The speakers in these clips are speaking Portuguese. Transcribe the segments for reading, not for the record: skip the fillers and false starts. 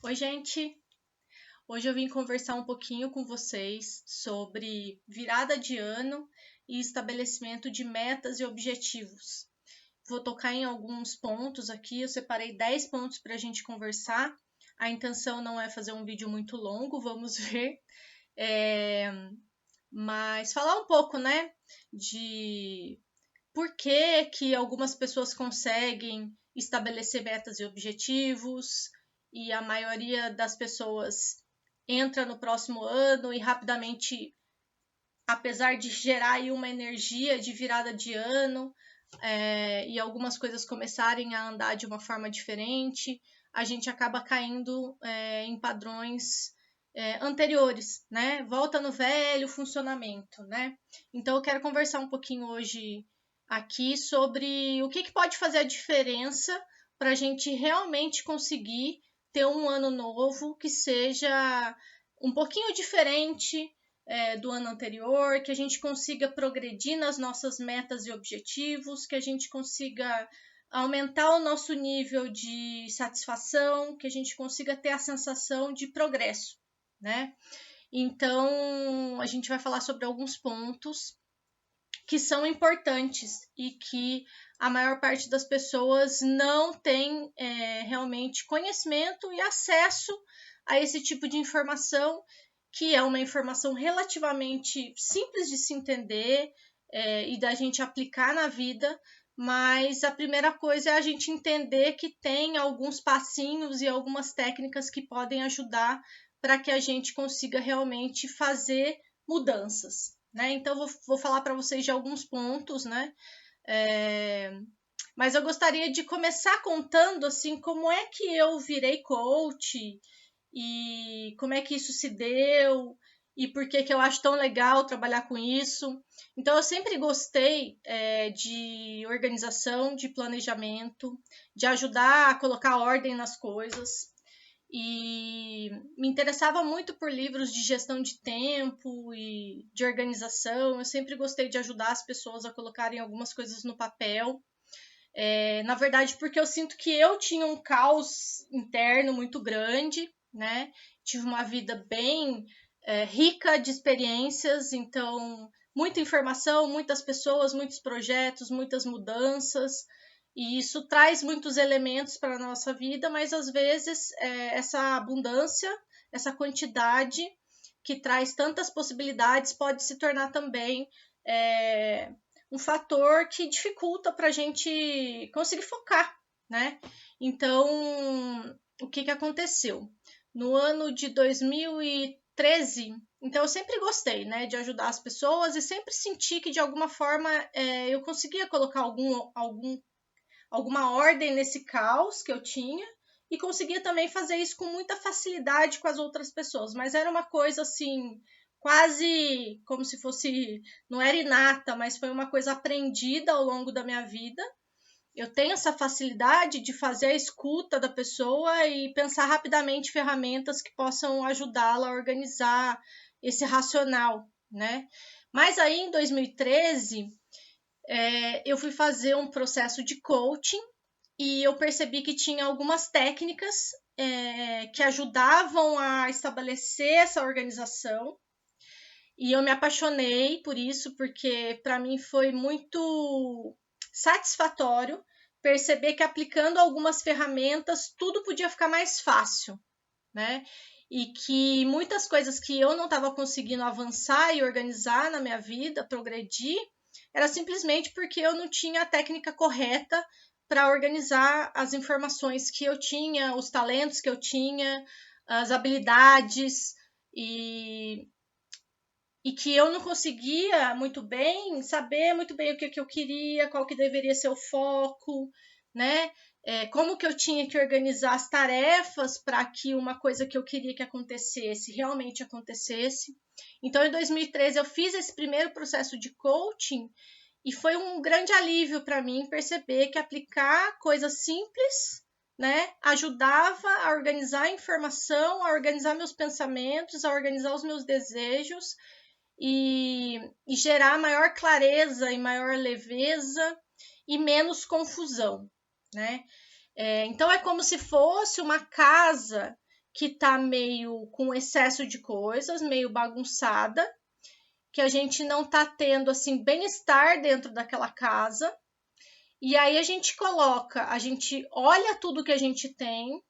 Oi, gente! Hoje eu vim conversar um pouquinho com vocês sobre virada de ano e estabelecimento de metas e objetivos. Vou tocar em alguns pontos aqui, eu separei 10 pontos para a gente conversar. A intenção não é fazer um vídeo muito longo, vamos ver. Mas falar um pouco, né, de por que algumas pessoas conseguem estabelecer metas e objetivos e a maioria das pessoas entra no próximo ano e rapidamente, apesar de gerar aí uma energia de virada de ano e algumas coisas começarem a andar de uma forma diferente, a gente acaba caindo em padrões anteriores, né? Volta no velho funcionamento, né? Então eu quero conversar um pouquinho hoje aqui sobre o que pode fazer a diferença para a gente realmente conseguir ter um ano novo que seja um pouquinho diferente do ano anterior, que a gente consiga progredir nas nossas metas e objetivos, que a gente consiga aumentar o nosso nível de satisfação, que a gente consiga ter a sensação de progresso, né? Então, a gente vai falar sobre alguns pontos que são importantes e que a maior parte das pessoas não tem realmente conhecimento e acesso a esse tipo de informação, que é uma informação relativamente simples de se entender e da gente aplicar na vida, mas a primeira coisa é a gente entender que tem alguns passinhos e algumas técnicas que podem ajudar para que a gente consiga realmente fazer mudanças, né? Então, vou falar para vocês de alguns pontos, né? Mas eu gostaria de começar contando, assim, como é que eu virei coach e como é que isso se deu e por que eu acho tão legal trabalhar com isso. Então, eu sempre gostei de organização, de planejamento, de ajudar a colocar ordem nas coisas. E me interessava muito por livros de gestão de tempo e de organização. Eu sempre gostei de ajudar as pessoas a colocarem algumas coisas no papel. Na verdade, porque eu sinto que eu tinha um caos interno muito grande, né? Tive uma vida bem rica de experiências, então muita informação, muitas pessoas, muitos projetos, muitas mudanças. E isso traz muitos elementos para a nossa vida, mas às vezes essa abundância, essa quantidade que traz tantas possibilidades pode se tornar também um fator que dificulta para a gente conseguir focar, né? Então, o que aconteceu? No ano de 2013, então eu sempre gostei, né, de ajudar as pessoas e sempre senti que de alguma forma eu conseguia colocar alguma ordem nesse caos que eu tinha e conseguia também fazer isso com muita facilidade com as outras pessoas, mas era uma coisa assim, quase como se fosse, não era inata, mas foi uma coisa aprendida ao longo da minha vida. Eu tenho essa facilidade de fazer a escuta da pessoa e pensar rapidamente ferramentas que possam ajudá-la a organizar esse racional, né? Mas aí em 2013 eu fui fazer um processo de coaching e eu percebi que tinha algumas técnicas que ajudavam a estabelecer essa organização. E eu me apaixonei por isso, porque para mim foi muito satisfatório perceber que aplicando algumas ferramentas tudo podia ficar mais fácil, né? E que muitas coisas que eu não estava conseguindo avançar e organizar na minha vida, progredir, era simplesmente porque eu não tinha a técnica correta para organizar as informações que eu tinha, os talentos que eu tinha, as habilidades e que eu não conseguia muito bem saber muito bem o que eu queria, qual que deveria ser o foco, né? Como que eu tinha que organizar as tarefas para que uma coisa que eu queria que acontecesse realmente acontecesse. Então, em 2013, eu fiz esse primeiro processo de coaching e foi um grande alívio para mim perceber que aplicar coisas simples, né, ajudava a organizar a informação, a organizar meus pensamentos, a organizar os meus desejos e gerar maior clareza e maior leveza e menos confusão, né? Então é como se fosse uma casa que tá meio com excesso de coisas, meio bagunçada, que a gente não tá tendo assim bem-estar dentro daquela casa. E aí a gente olha tudo que a gente tem,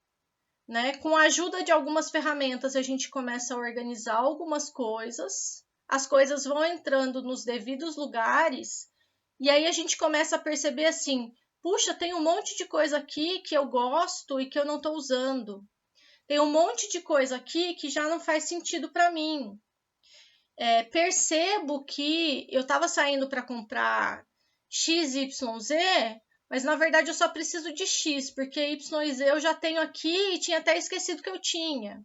né? Com a ajuda de algumas ferramentas, a gente começa a organizar algumas coisas. As coisas vão entrando nos devidos lugares, e aí a gente começa a perceber assim: puxa, tem um monte de coisa aqui que eu gosto e que eu não estou usando. Tem um monte de coisa aqui que já não faz sentido para mim. Percebo que eu estava saindo para comprar XYZ, mas na verdade eu só preciso de X, porque Y e Z eu já tenho aqui e tinha até esquecido que eu tinha,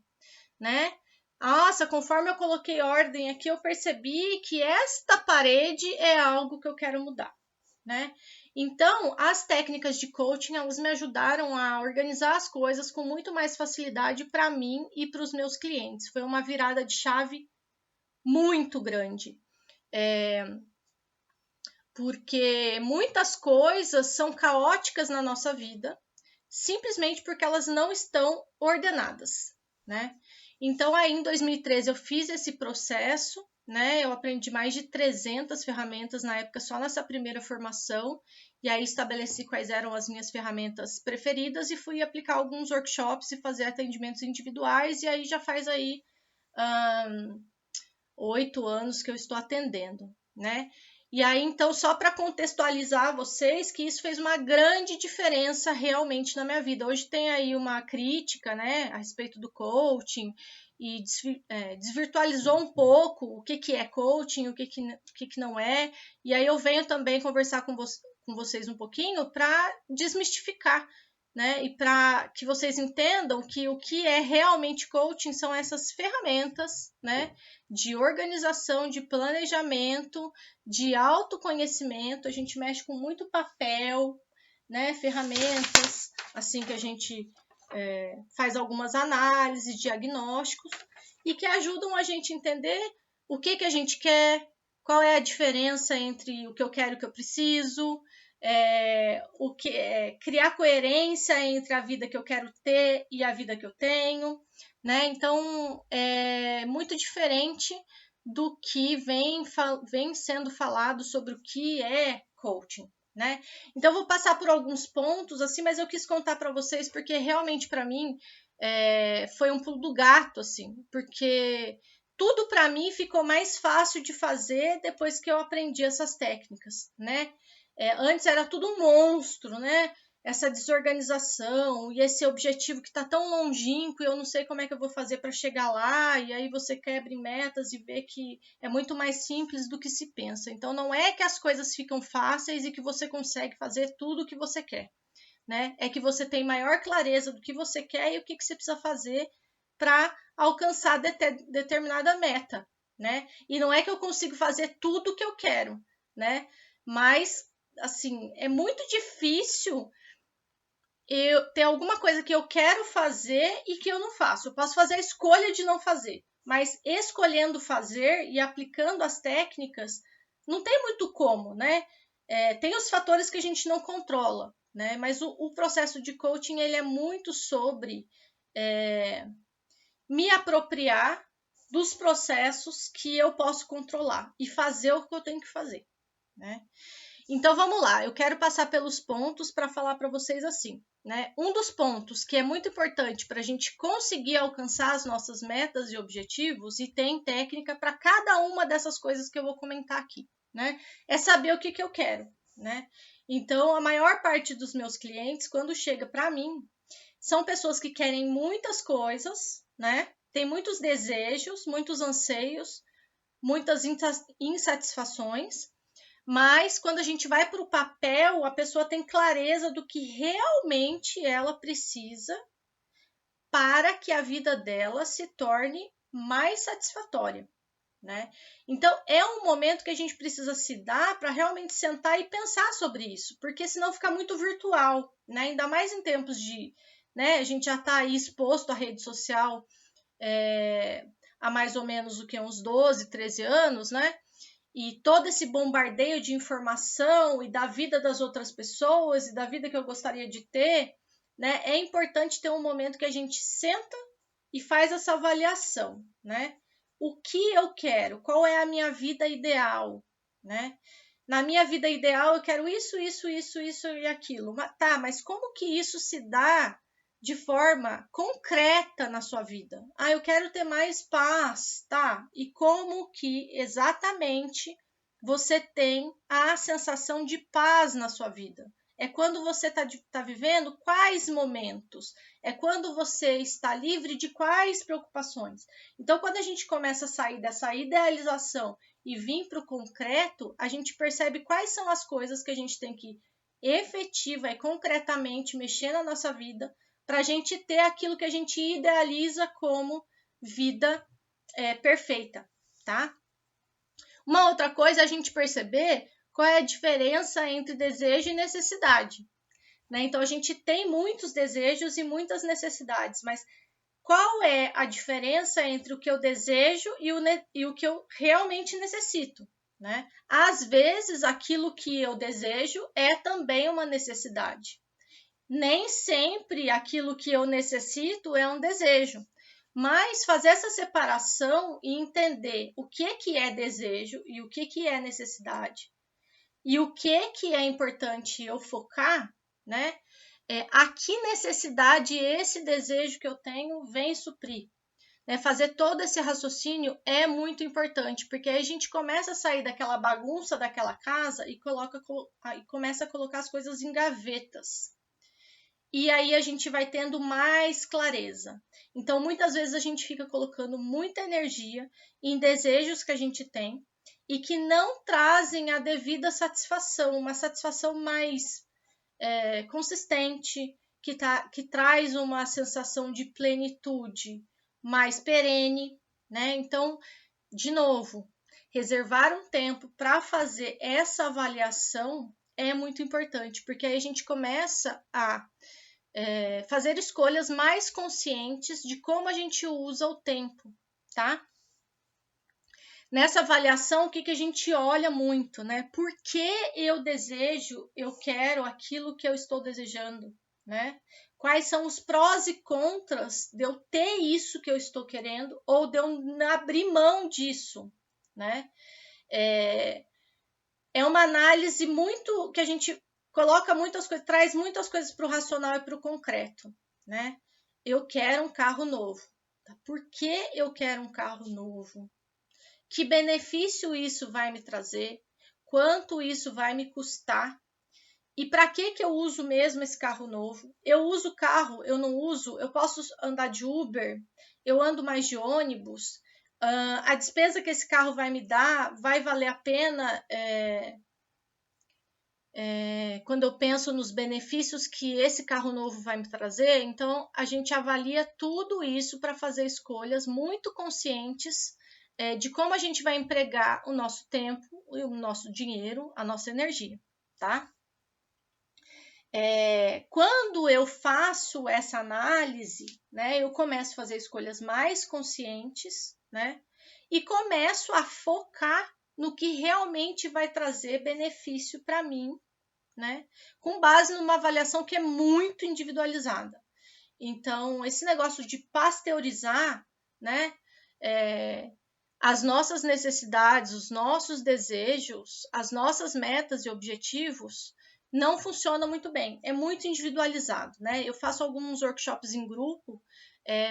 né? Nossa, conforme eu coloquei ordem aqui, eu percebi que esta parede é algo que eu quero mudar, né? Então, as técnicas de coaching, elas me ajudaram a organizar as coisas com muito mais facilidade para mim e para os meus clientes. Foi uma virada de chave muito grande. Porque muitas coisas são caóticas na nossa vida, simplesmente porque elas não estão ordenadas, né? Então, aí em 2013 eu fiz esse processo, né? Eu aprendi mais de 300 ferramentas na época só nessa primeira formação, e aí estabeleci quais eram as minhas ferramentas preferidas e fui aplicar alguns workshops e fazer atendimentos individuais, e aí já faz aí 8 anos que eu estou atendendo, né? E aí, então, só para contextualizar vocês, que isso fez uma grande diferença realmente na minha vida. Hoje tem aí uma crítica, né, a respeito do coaching, e desvirtualizou um pouco o que é coaching, o que não é. E aí eu venho também conversar com vocês um pouquinho para desmistificar, né, e para que vocês entendam que o que é realmente coaching são essas ferramentas, né, de organização, de planejamento, de autoconhecimento. A gente mexe com muito papel, né, ferramentas, assim que a gente faz algumas análises, diagnósticos, e que ajudam a gente a entender o que a gente quer, qual é a diferença entre o que eu quero e o que eu preciso, criar coerência entre a vida que eu quero ter e a vida que eu tenho, né? Então, é muito diferente do que vem sendo falado sobre o que é coaching, né? Então, eu vou passar por alguns pontos, assim, mas eu quis contar para vocês porque realmente para mim foi um pulo do gato, assim, porque tudo para mim ficou mais fácil de fazer depois que eu aprendi essas técnicas, né? Antes era tudo um monstro, né? Essa desorganização e esse objetivo que está tão longínquo e eu não sei como é que eu vou fazer para chegar lá, e aí você quebra em metas e vê que é muito mais simples do que se pensa. Então não é que as coisas ficam fáceis e que você consegue fazer tudo o que você quer, né? É que você tem maior clareza do que você quer e o que você precisa fazer para alcançar determinada meta, né? E não é que eu consigo fazer tudo o que eu quero, né? Mas assim, é muito difícil eu ter alguma coisa que eu quero fazer e que eu não faço. Eu posso fazer a escolha de não fazer, mas escolhendo fazer e aplicando as técnicas, não tem muito como, né? Tem os fatores que a gente não controla, né? Mas o processo de coaching, ele é muito sobre me apropriar dos processos que eu posso controlar e fazer o que eu tenho que fazer, né? Então vamos lá, eu quero passar pelos pontos para falar para vocês assim, né? Um dos pontos que é muito importante para a gente conseguir alcançar as nossas metas e objetivos, e tem técnica para cada uma dessas coisas que eu vou comentar aqui, né? É saber o que eu quero, né? Então a maior parte dos meus clientes, quando chega para mim, são pessoas que querem muitas coisas, né? Tem muitos desejos, muitos anseios, muitas insatisfações. Mas quando a gente vai para o papel, a pessoa tem clareza do que realmente ela precisa para que a vida dela se torne mais satisfatória, né? Então é um momento que a gente precisa se dar para realmente sentar e pensar sobre isso, porque senão fica muito virtual, né? Ainda mais em tempos de, né? A gente já está aí exposto à rede social há mais ou menos uns 12, 13 anos, né? E todo esse bombardeio de informação e da vida das outras pessoas e da vida que eu gostaria de ter, né? É importante ter um momento que a gente senta e faz essa avaliação, né? O que eu quero? Qual é a minha vida ideal, né? Na minha vida ideal eu quero isso e aquilo. Tá, mas como que isso se dá de forma concreta na sua vida? Ah, eu quero ter mais paz, tá? E como que exatamente você tem a sensação de paz na sua vida? É quando você está vivendo quais momentos? É quando você está livre de quais preocupações? Então, quando a gente começa a sair dessa idealização e vir para o concreto, a gente percebe quais são as coisas que a gente tem que efetiva e concretamente mexer na nossa vida para a gente ter aquilo que a gente idealiza como vida perfeita, tá? Uma outra coisa é a gente perceber qual é a diferença entre desejo e necessidade, né? Então, a gente tem muitos desejos e muitas necessidades, mas qual é a diferença entre o que eu desejo e o que eu realmente necessito, né? Às vezes, aquilo que eu desejo é também uma necessidade. Nem sempre aquilo que eu necessito é um desejo. Mas fazer essa separação e entender o que é desejo e o que é necessidade e o que é importante eu focar, né? A que necessidade esse desejo que eu tenho vem suprir. Né? Fazer todo esse raciocínio é muito importante, porque aí a gente começa a sair daquela bagunça daquela casa e começa a colocar as coisas em gavetas. E aí a gente vai tendo mais clareza. Então, muitas vezes a gente fica colocando muita energia em desejos que a gente tem e que não trazem a devida satisfação, uma satisfação mais consistente, que traz uma sensação de plenitude mais perene, né? Então, de novo, reservar um tempo para fazer essa avaliação é muito importante, porque aí a gente começa a fazer escolhas mais conscientes de como a gente usa o tempo, tá? Nessa avaliação, o que a gente olha muito, né? Por que eu quero aquilo que eu estou desejando, né? Quais são os prós e contras de eu ter isso que eu estou querendo ou de eu abrir mão disso, né? É uma análise muito que a gente coloca muitas coisas, traz muitas coisas para o racional e para o concreto, né? Eu quero um carro novo. Tá? Por que eu quero um carro novo? Que benefício isso vai me trazer? Quanto isso vai me custar? E para que eu uso mesmo esse carro novo? Eu uso carro, eu não uso? Eu posso andar de Uber? Eu ando mais de ônibus? A despesa que esse carro vai me dar vai valer a pena quando eu penso nos benefícios que esse carro novo vai me trazer? Então, a gente avalia tudo isso para fazer escolhas muito conscientes de como a gente vai empregar o nosso tempo, o nosso dinheiro, a nossa energia, tá? Quando eu faço essa análise, né, eu começo a fazer escolhas mais conscientes, né, e começo a focar no que realmente vai trazer benefício para mim, né, com base numa avaliação que é muito individualizada. Então, esse negócio de pasteurizar, né, as nossas necessidades, os nossos desejos, as nossas metas e objetivos não funciona muito bem, é muito individualizado, né? Eu faço alguns workshops em grupo,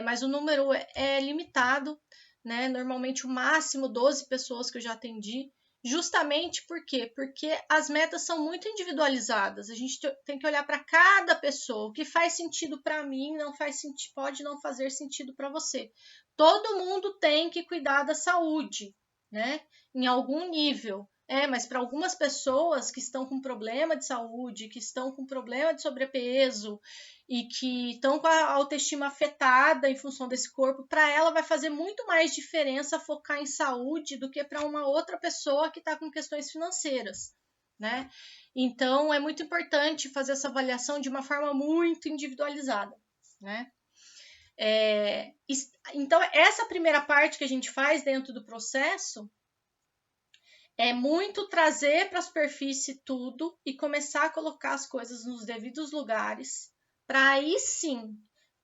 mas o número é limitado, né? Normalmente o máximo 12 pessoas que eu já atendi, justamente por quê? Porque as metas são muito individualizadas, a gente tem que olhar para cada pessoa, o que faz sentido para mim não faz sentido, pode não fazer sentido para você. Todo mundo tem que cuidar da saúde, né? Em algum nível. Mas para algumas pessoas que estão com problema de saúde, que estão com problema de sobrepeso e que estão com a autoestima afetada em função desse corpo, para ela vai fazer muito mais diferença focar em saúde do que para uma outra pessoa que está com questões financeiras, né? Então, é muito importante fazer essa avaliação de uma forma muito individualizada, né? Então, essa primeira parte que a gente faz dentro do processo é muito trazer para a superfície tudo e começar a colocar as coisas nos devidos lugares, para aí sim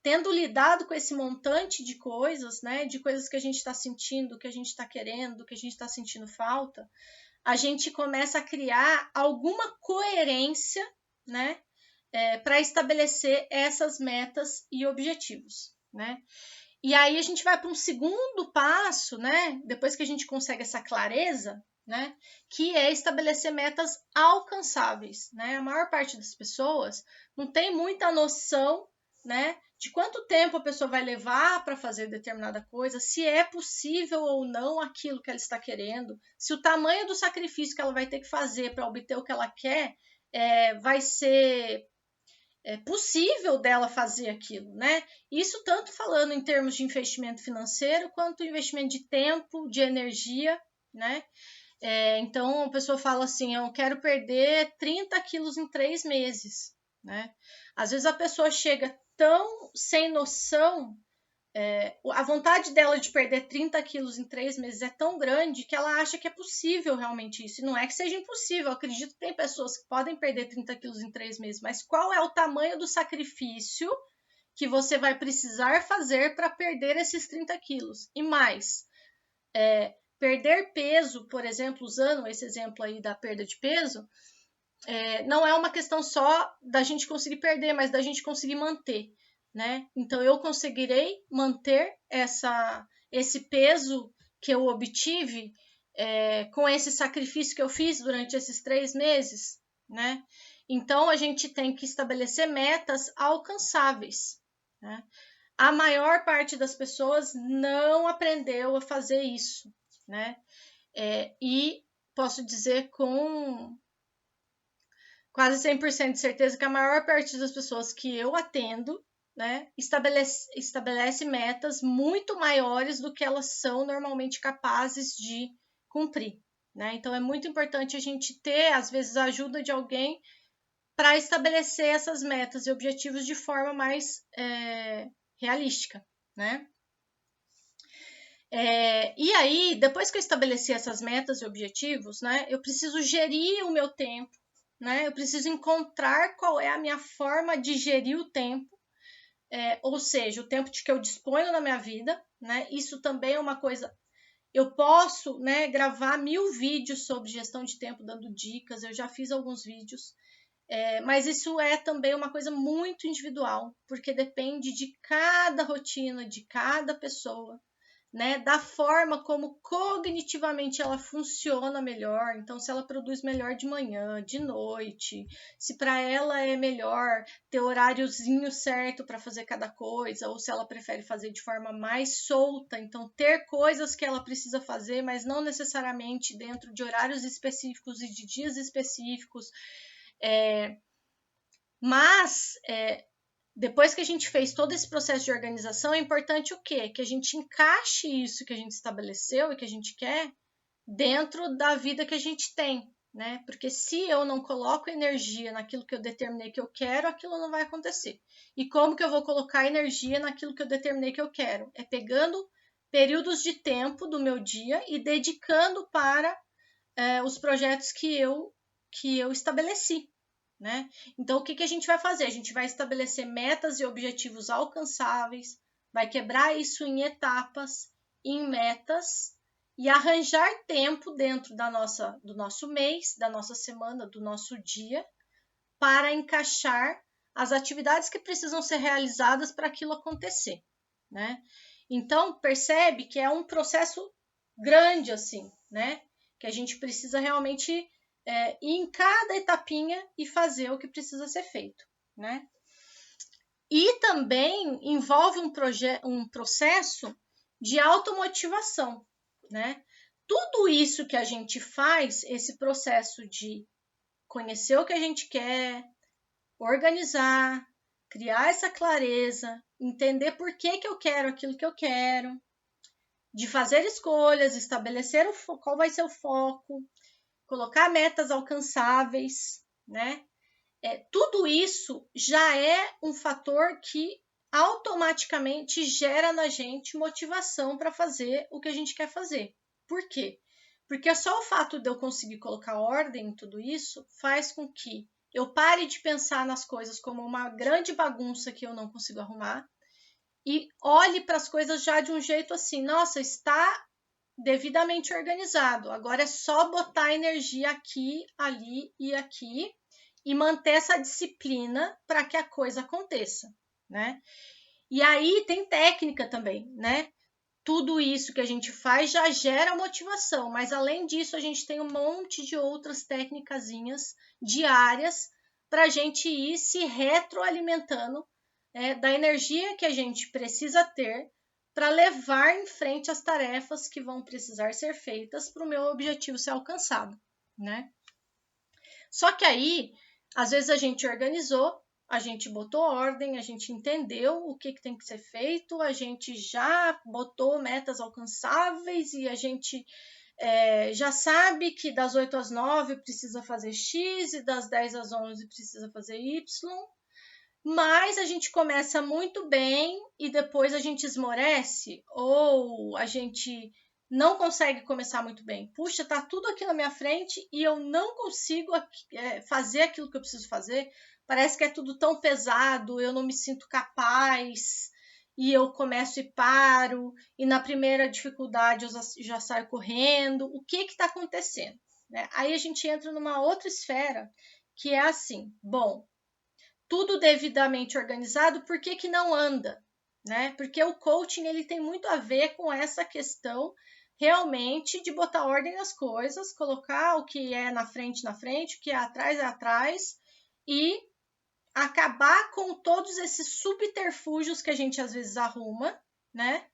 tendo lidado com esse montante de coisas, né, de coisas que a gente está sentindo, que a gente está querendo, que a gente está sentindo falta, a gente começa a criar alguma coerência, né, para estabelecer essas metas e objetivos, né? E aí a gente vai para um segundo passo, né? Depois que a gente consegue essa clareza, né? Que é estabelecer metas alcançáveis, né? A maior parte das pessoas não tem muita noção, né? De quanto tempo a pessoa vai levar para fazer determinada coisa, se é possível ou não aquilo que ela está querendo, se o tamanho do sacrifício que ela vai ter que fazer para obter o que ela quer vai ser possível dela fazer aquilo, né? Isso tanto falando em termos de investimento financeiro, quanto investimento de tempo, de energia, né? Então, a pessoa fala assim, eu quero perder 30 quilos em 3 meses, né? Às vezes a pessoa chega tão sem noção, a vontade dela de perder 30 quilos em 3 meses é tão grande que ela acha que é possível realmente isso. E não é que seja impossível. Eu acredito que tem pessoas que podem perder 30 quilos em 3 meses. Mas qual é o tamanho do sacrifício que você vai precisar fazer para perder esses 30 quilos? E mais, perder peso, por exemplo, usando esse exemplo aí da perda de peso, não é uma questão só da gente conseguir perder, mas da gente conseguir manter. Né? Então, eu conseguirei manter esse peso que eu obtive com esse sacrifício que eu fiz durante esses 3 meses, né? Então, a gente tem que estabelecer metas alcançáveis, né? A maior parte das pessoas não aprendeu a fazer isso, né? E posso dizer com quase 100% de certeza que a maior parte das pessoas que eu atendo, né, estabelece metas muito maiores do que elas são normalmente capazes de cumprir, né? Então é muito importante a gente ter, às vezes, a ajuda de alguém para estabelecer essas metas e objetivos de forma mais realística, né? E aí, depois que eu estabeleci essas metas e objetivos, né, eu preciso gerir o meu tempo, né? Eu preciso encontrar qual é a minha forma de gerir o tempo, ou seja, o tempo de que eu disponho na minha vida, né? Isso também é uma coisa. Eu posso, né, gravar 1000 vídeos sobre gestão de tempo, dando dicas. Eu já fiz alguns vídeos, mas isso é também uma coisa muito individual, porque depende de cada rotina, de cada pessoa. Né, da forma como cognitivamente ela funciona melhor. Então, se ela produz melhor de manhã, de noite, se para ela é melhor ter horáriozinho certo para fazer cada coisa, ou se ela prefere fazer de forma mais solta. Então, ter coisas que ela precisa fazer, mas não necessariamente dentro de horários específicos e de dias específicos. Mas depois que a gente fez todo esse processo de organização, é importante o quê? Que a gente encaixe isso que a gente estabeleceu e que a gente quer dentro da vida que a gente tem, né? Porque se eu não coloco energia naquilo que eu determinei que eu quero, aquilo não vai acontecer. E como que eu vou colocar energia naquilo que eu determinei que eu quero? É pegando períodos de tempo do meu dia e dedicando para os projetos que eu estabeleci. Né? Então, o que a gente vai fazer? A gente vai estabelecer metas e objetivos alcançáveis, vai quebrar isso em etapas, em metas e arranjar tempo dentro do nosso mês, da nossa semana, do nosso dia, para encaixar as atividades que precisam ser realizadas para aquilo acontecer. Né? Então, percebe que é um processo grande assim, né? Que a gente precisa realmente ir em cada etapinha e fazer o que precisa ser feito, né? E também envolve um processo de automotivação, né? Tudo isso que a gente faz, esse processo de conhecer o que a gente quer, organizar, criar essa clareza, entender por que eu quero aquilo que eu quero, de fazer escolhas, estabelecer qual vai ser o foco, colocar metas alcançáveis, né? Tudo isso já é um fator que automaticamente gera na gente motivação para fazer o que a gente quer fazer. Por quê? Porque só o fato de eu conseguir colocar ordem em tudo isso faz com que eu pare de pensar nas coisas como uma grande bagunça que eu não consigo arrumar e olhe para as coisas já de um jeito assim, nossa, está devidamente organizado. Agora é só botar energia aqui, ali e aqui e manter essa disciplina para que a coisa aconteça, né? E aí tem técnica também, né? Tudo isso que a gente faz já gera motivação, mas além disso a gente tem um monte de outras técnicazinhas diárias para a gente ir se retroalimentando da energia que a gente precisa ter para levar em frente as tarefas que vão precisar ser feitas para o meu objetivo ser alcançado, né? Só que aí, às vezes a gente organizou, a gente botou ordem, a gente entendeu o que tem que ser feito, a gente já botou metas alcançáveis e a gente já sabe que das 8 às 9 precisa fazer X e das 10 às 11 precisa fazer Y, mas a gente começa muito bem e depois a gente esmorece ou a gente não consegue começar muito bem. Puxa, tá tudo aqui na minha frente e eu não consigo fazer aquilo que eu preciso fazer. Parece que é tudo tão pesado, eu não me sinto capaz e eu começo e paro e na primeira dificuldade eu já saio correndo. O que está acontecendo? Né? Aí a gente entra numa outra esfera que é assim, bom, tudo devidamente organizado, por que não anda? Né? Porque o coaching ele tem muito a ver com essa questão realmente de botar ordem nas coisas, colocar o que é na frente, o que é atrás, e acabar com todos esses subterfúgios que a gente às vezes arruma, né?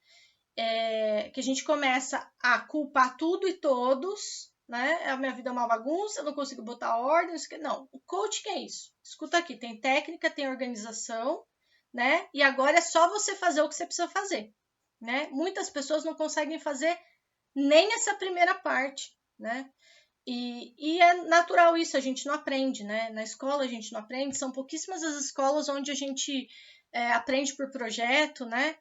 Que a gente começa a culpar tudo e todos, né? A minha vida é uma bagunça, eu não consigo botar ordem. Não, o coaching é isso. Escuta aqui, tem técnica, tem organização, né? E agora é só você fazer o que você precisa fazer, né? Muitas pessoas não conseguem fazer nem essa primeira parte, né? E é natural isso, a gente não aprende, né? Na escola a gente não aprende, são pouquíssimas as escolas onde a gente aprende por projeto, né?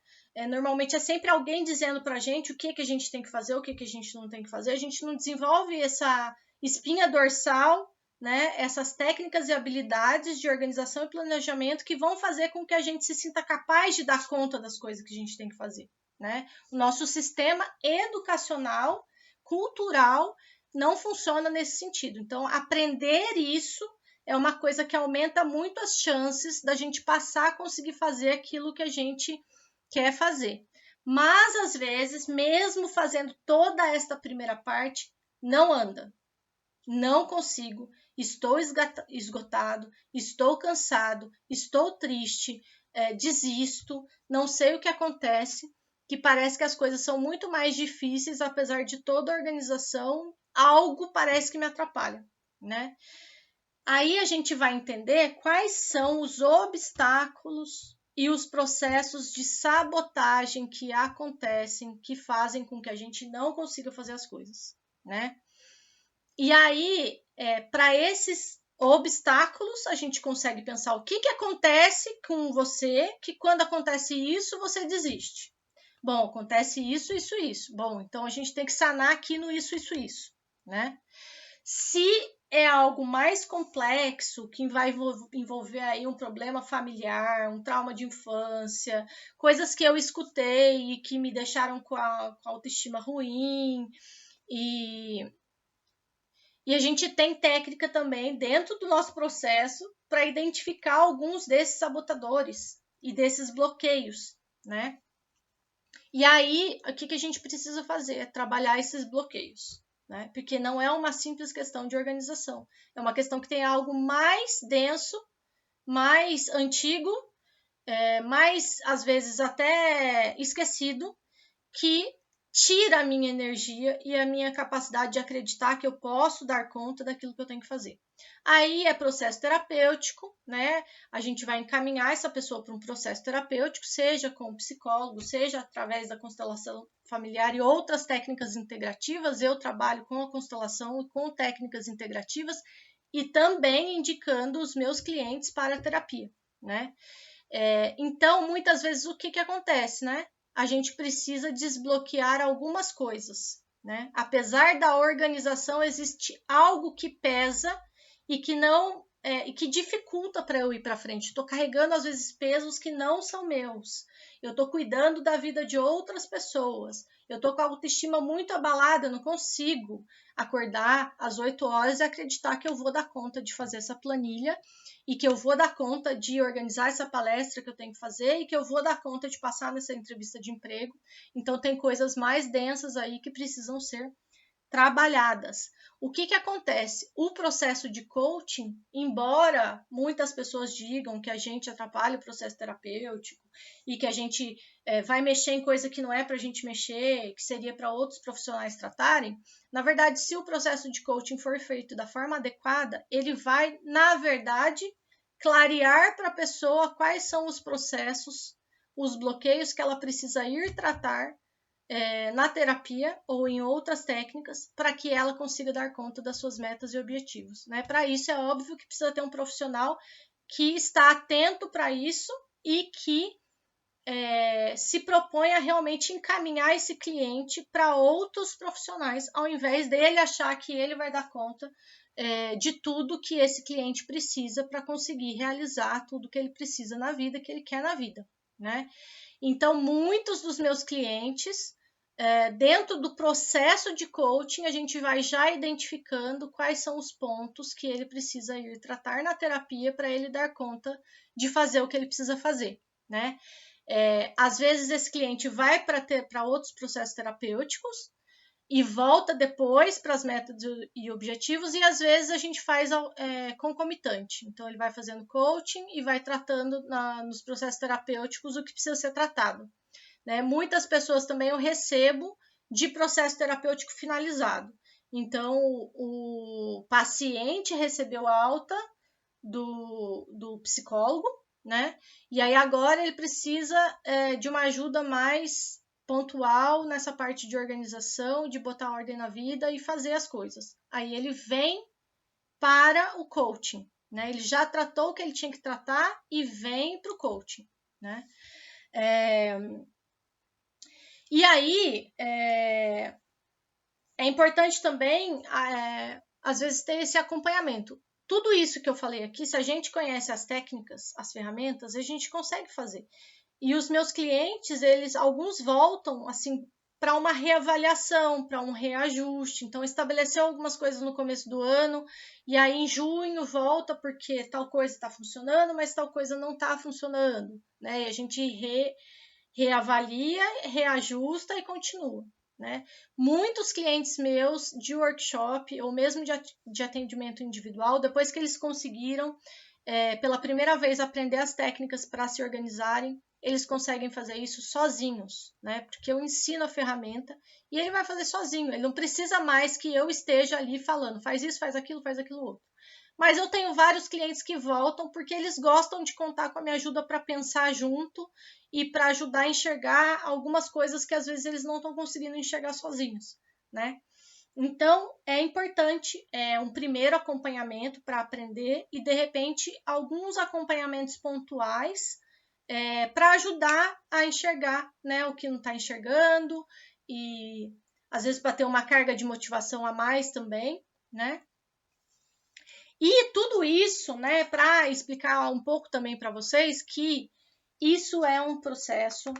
Normalmente é sempre alguém dizendo pra gente o que a gente tem que fazer, o que a gente não tem que fazer, a gente não desenvolve essa espinha dorsal, né? Essas técnicas e habilidades de organização e planejamento que vão fazer com que a gente se sinta capaz de dar conta das coisas que a gente tem que fazer, né? O nosso sistema educacional, cultural, não funciona nesse sentido. Então, aprender isso é uma coisa que aumenta muito as chances da gente passar a conseguir fazer aquilo que a gente quer fazer. Mas, às vezes, mesmo fazendo toda esta primeira parte, não anda. Não consigo, estou esgotado, estou cansado, estou triste, desisto, não sei o que acontece, que parece que as coisas são muito mais difíceis, apesar de toda a organização, algo parece que me atrapalha, né? Aí a gente vai entender quais são os obstáculos e os processos de sabotagem que acontecem, que fazem com que a gente não consiga fazer as coisas, né? E aí, para esses obstáculos, a gente consegue pensar o que acontece com você, que quando acontece isso, você desiste. Bom, acontece isso, isso, isso. Bom, então a gente tem que sanar aqui no isso, isso, isso, né? Se é algo mais complexo, que vai envolver aí um problema familiar, um trauma de infância, coisas que eu escutei e que me deixaram com a autoestima ruim, e a gente tem técnica também dentro do nosso processo para identificar alguns desses sabotadores e desses bloqueios, né? E aí, o que a gente precisa fazer? É trabalhar esses bloqueios, né? Porque não é uma simples questão de organização. É uma questão que tem algo mais denso, mais antigo, mais, às vezes, até esquecido, que tira a minha energia e a minha capacidade de acreditar que eu posso dar conta daquilo que eu tenho que fazer. Aí é processo terapêutico, né? A gente vai encaminhar essa pessoa para um processo terapêutico, seja com um psicólogo, seja através da constelação familiar e outras técnicas integrativas. Eu trabalho com a constelação e com técnicas integrativas e também indicando os meus clientes para a terapia, né? Então, muitas vezes, o que acontece, né? A gente precisa desbloquear algumas coisas, né? Apesar da organização, existe algo que pesa e que não e que dificulta para eu ir para frente. Estou carregando às vezes pesos que não são meus. eu estou cuidando da vida de outras pessoas, eu estou com a autoestima muito abalada, eu não consigo acordar às 8 horas e acreditar que eu vou dar conta de fazer essa planilha e que eu vou dar conta de organizar essa palestra que eu tenho que fazer e que eu vou dar conta de passar nessa entrevista de emprego. Então, tem coisas mais densas aí que precisam ser trabalhadas. O que acontece? O processo de coaching, embora muitas pessoas digam que a gente atrapalha o processo terapêutico e que a gente vai mexer em coisa que não é para a gente mexer, que seria para outros profissionais tratarem, na verdade, se o processo de coaching for feito da forma adequada, ele vai, na verdade, clarear para a pessoa quais são os processos, os bloqueios que ela precisa ir tratar na terapia ou em outras técnicas para que ela consiga dar conta das suas metas e objetivos, né? Para isso é óbvio que precisa ter um profissional que está atento para isso e que se propõe a realmente encaminhar esse cliente para outros profissionais, ao invés dele achar que ele vai dar conta de tudo que esse cliente precisa para conseguir realizar tudo que ele precisa na vida, que ele quer na vida, né? Então, muitos dos meus clientes, dentro do processo de coaching, a gente vai já identificando quais são os pontos que ele precisa ir tratar na terapia para ele dar conta de fazer o que ele precisa fazer, né? Às vezes, esse cliente vai para outros processos terapêuticos e volta depois para as metas e objetivos, e às vezes a gente faz concomitante. Então, ele vai fazendo coaching e vai tratando nos processos terapêuticos o que precisa ser tratado, né? Muitas pessoas também eu recebo de processo terapêutico finalizado. Então, o paciente recebeu alta do psicólogo, né? E aí agora ele precisa de uma ajuda mais pontual nessa parte de organização, de botar ordem na vida e fazer as coisas. Aí ele vem para o coaching, né? Ele já tratou o que ele tinha que tratar e vem para o coaching, né? E aí é importante também, às vezes, ter esse acompanhamento. Tudo isso que eu falei aqui, se a gente conhece as técnicas, as ferramentas, a gente consegue fazer. E os meus clientes, alguns voltam assim para uma reavaliação, para um reajuste. Então, estabeleceu algumas coisas no começo do ano, e aí em junho volta porque tal coisa está funcionando, mas tal coisa não está funcionando, né? E a gente reavalia, reajusta e continua, né? Muitos clientes meus de workshop ou mesmo de atendimento individual, depois que eles conseguiram pela primeira vez aprender as técnicas para se organizarem, eles conseguem fazer isso sozinhos, né? Porque eu ensino a ferramenta e ele vai fazer sozinho. Ele não precisa mais que eu esteja ali falando, faz isso, faz aquilo outro. Mas eu tenho vários clientes que voltam porque eles gostam de contar com a minha ajuda para pensar junto e para ajudar a enxergar algumas coisas que às vezes eles não estão conseguindo enxergar sozinhos, né? Então, é importante um primeiro acompanhamento para aprender e, de repente, alguns acompanhamentos pontuais para ajudar a enxergar, né, o que não está enxergando e, às vezes, para ter uma carga de motivação a mais também, né? E tudo isso, né, para explicar um pouco também para vocês que isso é um processo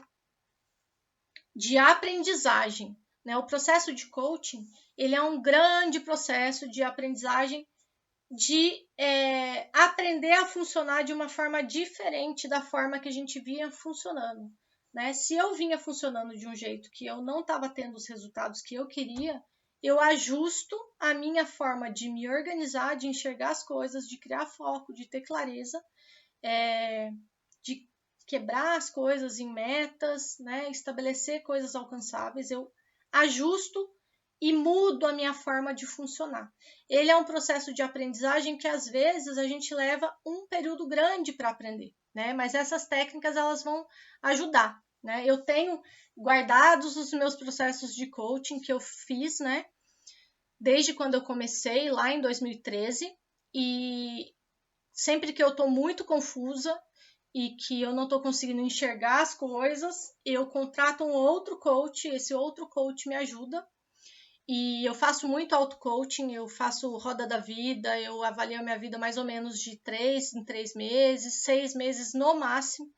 de aprendizagem, né? O processo de coaching, ele é um grande processo de aprendizagem, de aprender a funcionar de uma forma diferente da forma que a gente vinha funcionando, né? Se eu vinha funcionando de um jeito que eu não estava tendo os resultados que eu queria, eu ajusto a minha forma de me organizar, de enxergar as coisas, de criar foco, de ter clareza, de quebrar as coisas em metas, né? Estabelecer coisas alcançáveis. Eu ajusto e mudo a minha forma de funcionar. Ele é um processo de aprendizagem que às vezes a gente leva um período grande para aprender, né? Mas essas técnicas elas vão ajudar, né? Eu tenho guardados os meus processos de coaching que eu fiz, né? Desde quando eu comecei lá em 2013 e sempre que eu estou muito confusa e que eu não estou conseguindo enxergar as coisas, eu contrato um outro coach, esse outro coach me ajuda. E eu faço muito auto-coaching, eu faço roda da vida, eu avalio a minha vida mais ou menos de 3 em 3 meses, 6 meses no máximo.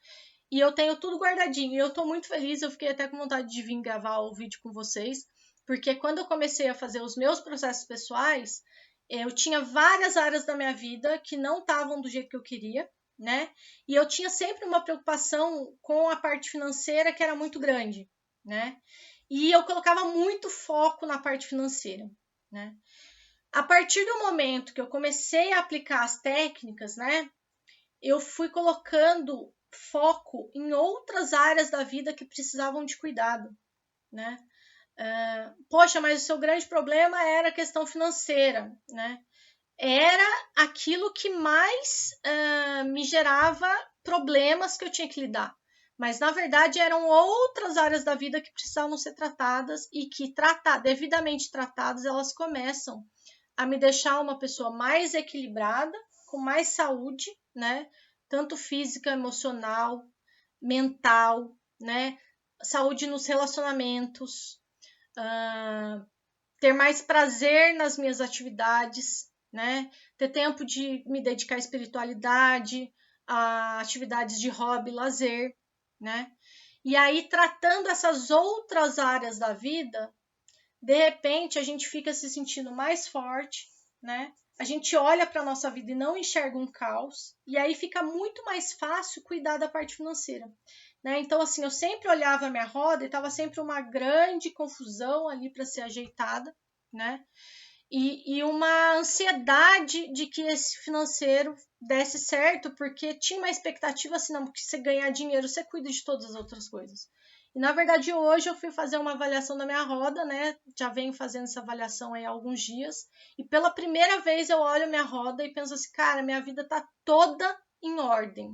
e eu tenho tudo guardadinho. E eu tô muito feliz, eu fiquei até com vontade de vir gravar o vídeo com vocês, porque quando eu comecei a fazer os meus processos pessoais, eu tinha várias áreas da minha vida que não estavam do jeito que eu queria, né? E eu tinha sempre uma preocupação com a parte financeira que era muito grande, né? E eu colocava muito foco na parte financeira, né? A partir do momento que eu comecei a aplicar as técnicas, né? Eu fui colocando foco em outras áreas da vida que precisavam de cuidado, né? Poxa, mas o seu grande problema era a questão financeira, né? Era aquilo que mais me gerava problemas que eu tinha que lidar. Mas, na verdade, eram outras áreas da vida que precisavam ser tratadas e que, devidamente tratadas, elas começam a me deixar uma pessoa mais equilibrada, com mais saúde, né? Tanto física, emocional, mental, né? Saúde nos relacionamentos, ter mais prazer nas minhas atividades, né? Ter tempo de me dedicar à espiritualidade, a atividades de hobby, lazer, né? E aí, tratando essas outras áreas da vida, de repente a gente fica se sentindo mais forte, né? A gente olha para a nossa vida e não enxerga um caos, e aí fica muito mais fácil cuidar da parte financeira, né? Então, assim, eu sempre olhava a minha roda e estava sempre uma grande confusão ali para ser ajeitada, né? E uma ansiedade de que esse financeiro desse certo, porque tinha uma expectativa assim, não, porque você ganhar dinheiro, você cuida de todas as outras coisas. E na verdade hoje eu fui fazer uma avaliação da minha roda, né? Já venho fazendo essa avaliação aí há alguns dias, e pela primeira vez eu olho a minha roda e penso assim, cara, minha vida tá toda em ordem.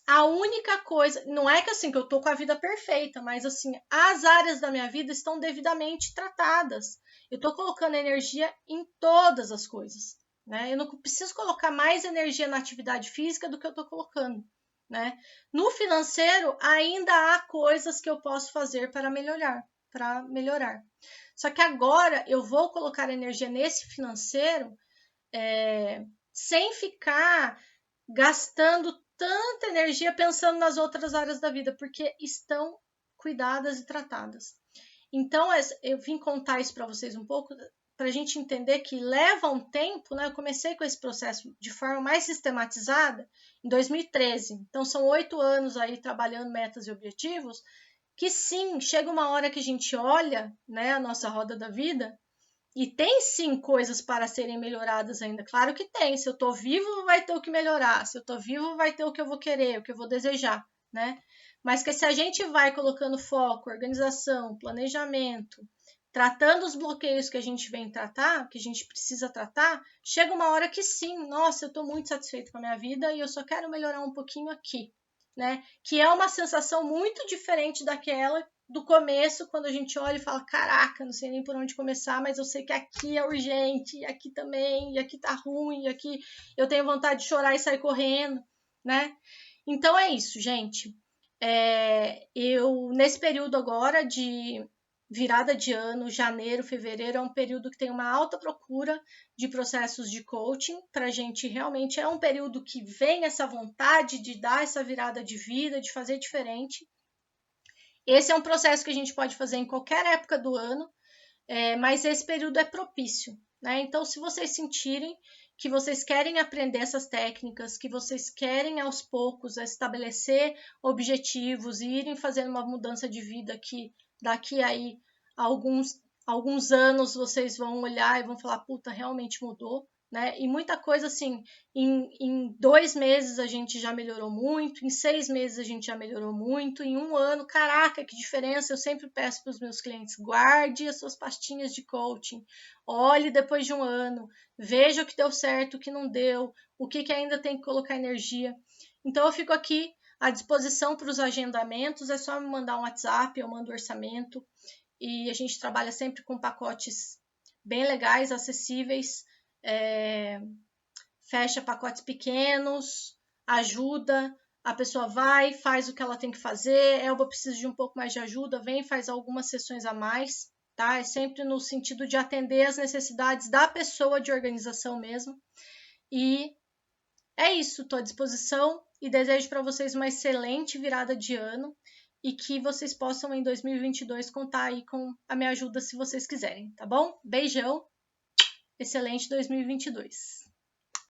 A única coisa, não é que assim que eu tô com a vida perfeita, mas assim, as áreas da minha vida estão devidamente tratadas. Eu tô colocando energia em todas as coisas, né? Eu não preciso colocar mais energia na atividade física do que eu tô colocando, né? No financeiro, ainda há coisas que eu posso fazer para melhorar. Só que agora eu vou colocar energia nesse financeiro, sem ficar gastando tanta energia pensando nas outras áreas da vida, porque estão cuidadas e tratadas. Então, eu vim contar isso para vocês um pouco, para a gente entender que leva um tempo, né? Eu comecei com esse processo de forma mais sistematizada em 2013. Então, são 8 anos aí trabalhando metas e objetivos, que sim, chega uma hora que a gente olha, né, a nossa roda da vida, e tem sim coisas para serem melhoradas ainda. Claro que tem. Se eu tô vivo, vai ter o que melhorar. Se eu tô vivo, vai ter o que eu vou querer, o que eu vou desejar, né? Mas que se a gente vai colocando foco, organização, planejamento, tratando os bloqueios que a gente vem tratar, que a gente precisa tratar, chega uma hora que sim, nossa, eu tô muito satisfeito com a minha vida e eu só quero melhorar um pouquinho aqui, né? Que é uma sensação muito diferente daquela do começo, quando a gente olha e fala, caraca, não sei nem por onde começar, mas eu sei que aqui é urgente, e aqui também, e aqui tá ruim, e aqui eu tenho vontade de chorar e sair correndo, né? Então é isso, gente. Eu, nesse período agora de virada de ano, janeiro, fevereiro, é um período que tem uma alta procura de processos de coaching. Para a gente realmente é um período que vem essa vontade de dar essa virada de vida, de fazer diferente. Esse é um processo que a gente pode fazer em qualquer época do ano, mas esse período é propício, né? Então, se vocês sentirem que vocês querem aprender essas técnicas, que vocês querem aos poucos estabelecer objetivos e irem fazendo uma mudança de vida que daqui aí a alguns anos vocês vão olhar e vão falar, puta, realmente mudou, né? E muita coisa assim, em 2 meses a gente já melhorou muito, em 6 meses a gente já melhorou muito, em 1 ano, caraca, que diferença! Eu sempre peço para os meus clientes, guarde as suas pastinhas de coaching, olhe depois de 1 ano, veja o que deu certo, o que não deu, o que ainda tem que colocar energia. Então eu fico aqui à disposição para os agendamentos, é só me mandar um WhatsApp, eu mando o orçamento, e a gente trabalha sempre com pacotes bem legais, acessíveis, fecha pacotes pequenos, ajuda, a pessoa vai, faz o que ela tem que fazer, Elba precisa de um pouco mais de ajuda, vem, faz algumas sessões a mais, tá? É sempre no sentido de atender as necessidades da pessoa, de organização mesmo. E é isso, estou à disposição e desejo para vocês uma excelente virada de ano e que vocês possam em 2022 contar aí com a minha ajuda se vocês quiserem, tá bom? Beijão, excelente 2022.